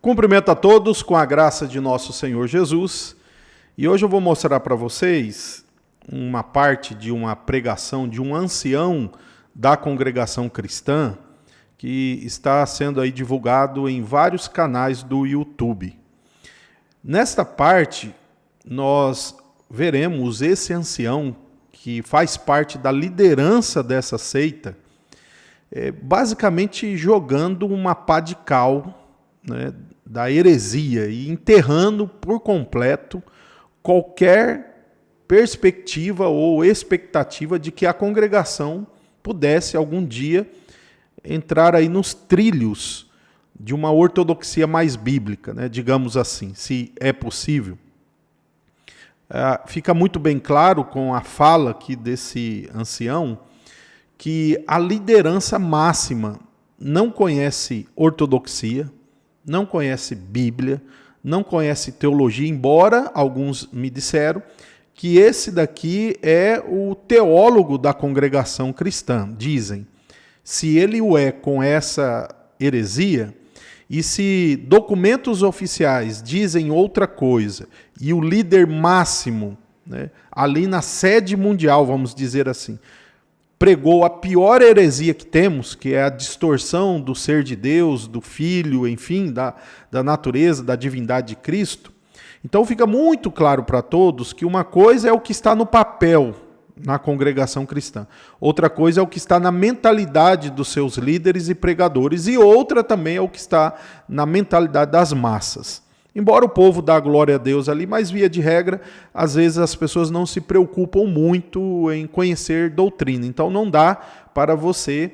Cumprimento a todos com a graça de nosso Senhor Jesus. E hoje eu vou mostrar para vocês uma parte de uma pregação de um ancião da congregação cristã que está sendo aí divulgado em vários canais do YouTube. Nesta parte, nós veremos esse ancião que faz parte da liderança dessa seita, basicamente jogando uma pá de cal, né, da heresia e enterrando por completo qualquer perspectiva ou expectativa de que a congregação pudesse algum dia entrar aí nos trilhos de uma ortodoxia mais bíblica, né, digamos assim, se é possível. Fica muito bem claro com a fala aqui desse ancião que a liderança máxima não conhece ortodoxia, não conhece Bíblia, não conhece teologia, embora alguns me disseram que esse daqui é o teólogo da congregação cristã. Dizem, se ele o é com essa heresia, e se documentos oficiais dizem outra coisa, e o líder máximo, né, ali na sede mundial, vamos dizer assim, pregou a pior heresia que temos, que é a distorção do ser de Deus, do Filho, enfim, da natureza, da divindade de Cristo. Então fica muito claro para todos que uma coisa é o que está no papel na congregação cristã, outra coisa é o que está na mentalidade dos seus líderes e pregadores, e outra também é o que está na mentalidade das massas. Embora o povo dá glória a Deus ali, mas via de regra, às vezes as pessoas não se preocupam muito em conhecer doutrina. Então não dá para você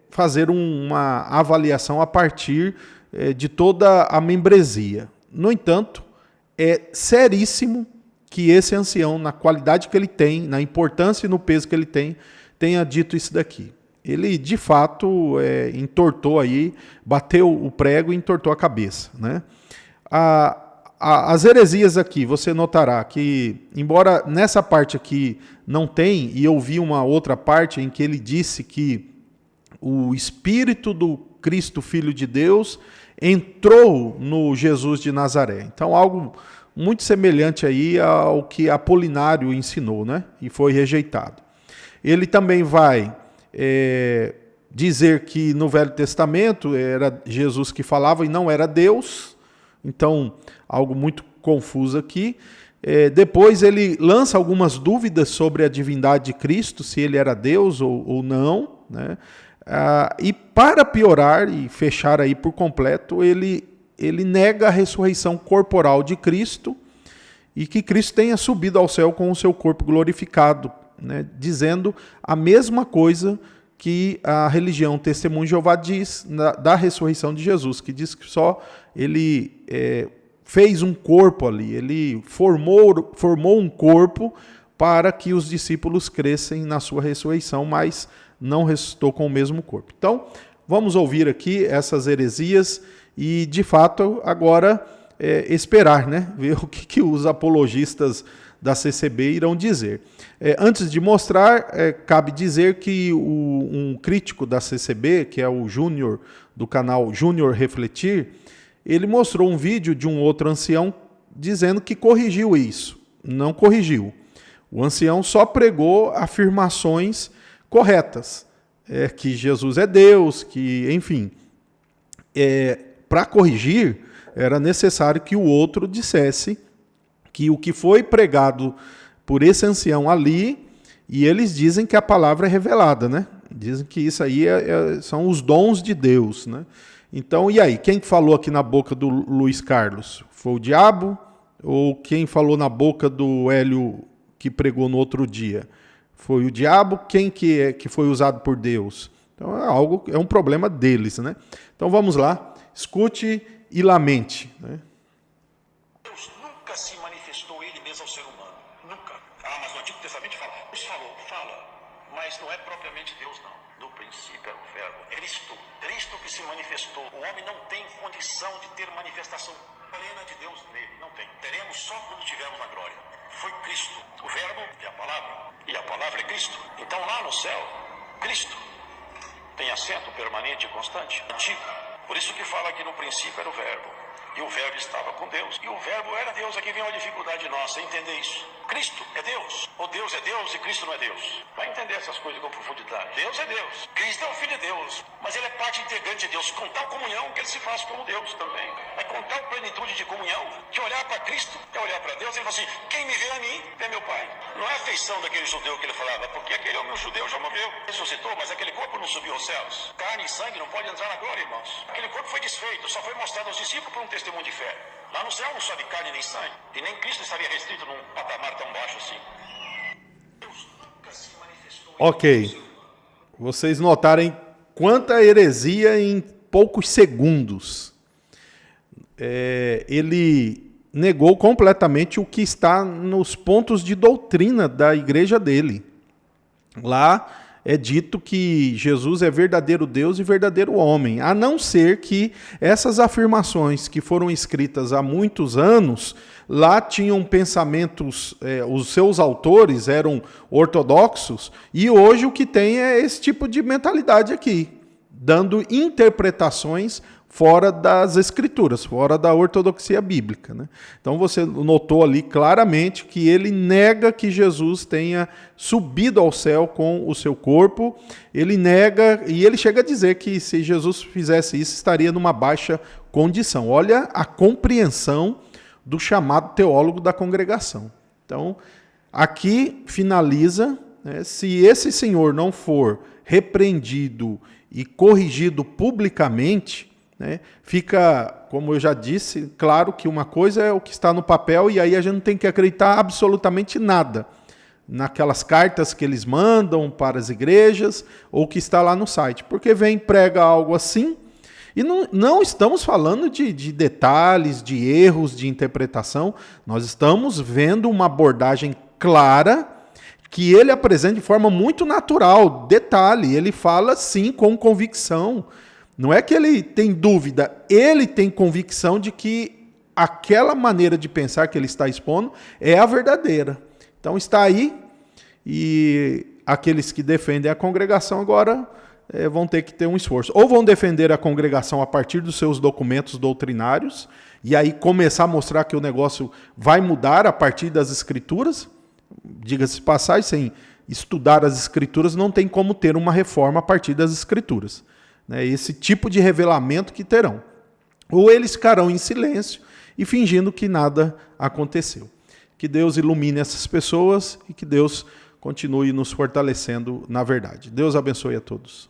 fazer uma avaliação a partir de toda a membresia. No entanto, é seríssimo que esse ancião, na qualidade que ele tem, na importância e no peso que ele tem, tenha dito isso daqui. Ele, de fato, entortou aí, bateu o prego e entortou a cabeça, né? As heresias aqui, você notará que, embora nessa parte aqui não tem, e eu vi uma outra parte em que ele disse que o Espírito do Cristo, Filho de Deus, entrou no Jesus de Nazaré. Então, algo muito semelhante aí ao que Apolinário ensinou, né? E foi rejeitado. Ele também vai dizer que no Velho Testamento era Jesus que falava e não era Deus. Então, algo muito confuso aqui. Depois ele lança algumas dúvidas sobre a divindade de Cristo, se ele era Deus ou não, né? E para piorar e fechar aí por completo, ele nega a ressurreição corporal de Cristo e que Cristo tenha subido ao céu com o seu corpo glorificado, né? Dizendo a mesma coisa que a religião Testemunho de Jeová diz da ressurreição de Jesus, que diz que só ele fez um corpo ali, ele formou um corpo para que os discípulos crescem na sua ressurreição, mas não ressuscitou com o mesmo corpo. Então, vamos ouvir aqui essas heresias e, de fato, agora esperar, né? Ver o que os apologistas da CCB irão dizer. Antes de mostrar, cabe dizer que um crítico da CCB, que é o Júnior, do canal Júnior Refletir, ele mostrou um vídeo de um outro ancião dizendo que corrigiu isso. Não corrigiu. O ancião só pregou afirmações corretas, que Jesus é Deus, que, enfim, para corrigir, era necessário que o outro dissesse que o que foi pregado por esse ancião ali, e eles dizem que a palavra é revelada, né? Dizem que isso aí são os dons de Deus, né? Então, e aí? Quem falou aqui na boca do Luiz Carlos? Foi o diabo? Ou quem falou na boca do Hélio que pregou no outro dia? Foi o diabo? Quem que foi usado por Deus? Então, é um problema deles, né? Então, vamos lá. Escute e lamente, né? Deus nunca se manifestou ele mesmo ao ser humano. Nunca. Mas no Antigo Testamento fala, mas não é propriamente Deus, não. No princípio era o verbo, Cristo que se manifestou. O homem não tem condição de ter manifestação plena de Deus nele, não tem. Teremos só quando tivermos a glória. Foi Cristo, o verbo é a palavra, e a palavra é Cristo. Então lá no céu, Cristo tem assento permanente e constante, antigo. Por isso que fala que no princípio era o verbo. E o verbo estava com Deus. E o verbo era Deus. Aqui vem uma dificuldade nossa, entender isso. Cristo é Deus. Ou Deus é Deus e Cristo não é Deus. Vai entender essas coisas com profundidade. Deus é Deus. Cristo é o Filho de Deus. Mas ele é parte integrante de Deus. Com tal comunhão que ele se faz como Deus também. É com tal plenitude de comunhão que olhar para Cristo é olhar para Deus. Ele fala assim, quem me vê a mim, vê meu Pai. Não é a feição daquele judeu que ele falava, porque aquele homem judeu já morreu. Ressuscitou, mas aquele corpo não subiu aos céus. Carne e sangue não pode entrar na glória, irmãos. Aquele corpo foi desfeito, só foi mostrado aos discípulos por um testemunho de fé. Lá no céu não sobe carne nem sangue. E nem Cristo estaria restrito num patamar tão baixo assim. Deus nunca se manifestou. Ok. Vocês notarem quanta heresia em poucos segundos. Ele negou completamente o que está nos pontos de doutrina da igreja dele. Lá é dito que Jesus é verdadeiro Deus e verdadeiro homem, a não ser que essas afirmações que foram escritas há muitos anos, lá tinham pensamentos, os seus autores eram ortodoxos, e hoje o que tem é esse tipo de mentalidade aqui, dando interpretações fora das escrituras, fora da ortodoxia bíblica, né? Então você notou ali claramente que ele nega que Jesus tenha subido ao céu com o seu corpo, ele nega, e ele chega a dizer que se Jesus fizesse isso, estaria numa baixa condição. Olha a compreensão do chamado teólogo da congregação. Então, aqui finaliza, né, se esse senhor não for repreendido e corrigido publicamente, né, fica, como eu já disse, claro que uma coisa é o que está no papel e aí a gente não tem que acreditar absolutamente nada naquelas cartas que eles mandam para as igrejas ou que está lá no site, porque vem prega algo assim e não estamos falando de detalhes, de erros de interpretação, nós estamos vendo uma abordagem clara que ele apresenta de forma muito natural, detalhe, ele fala sim com convicção. Não é que ele tem dúvida, ele tem convicção de que aquela maneira de pensar que ele está expondo é a verdadeira. Então está aí, e aqueles que defendem a congregação agora vão ter que ter um esforço. Ou vão defender a congregação a partir dos seus documentos doutrinários, e aí começar a mostrar que o negócio vai mudar a partir das escrituras. Diga-se de passagem, sem estudar as escrituras não tem como ter uma reforma a partir das escrituras. Esse tipo de revelamento que terão. Ou eles ficarão em silêncio e fingindo que nada aconteceu. Que Deus ilumine essas pessoas e que Deus continue nos fortalecendo na verdade. Deus abençoe a todos.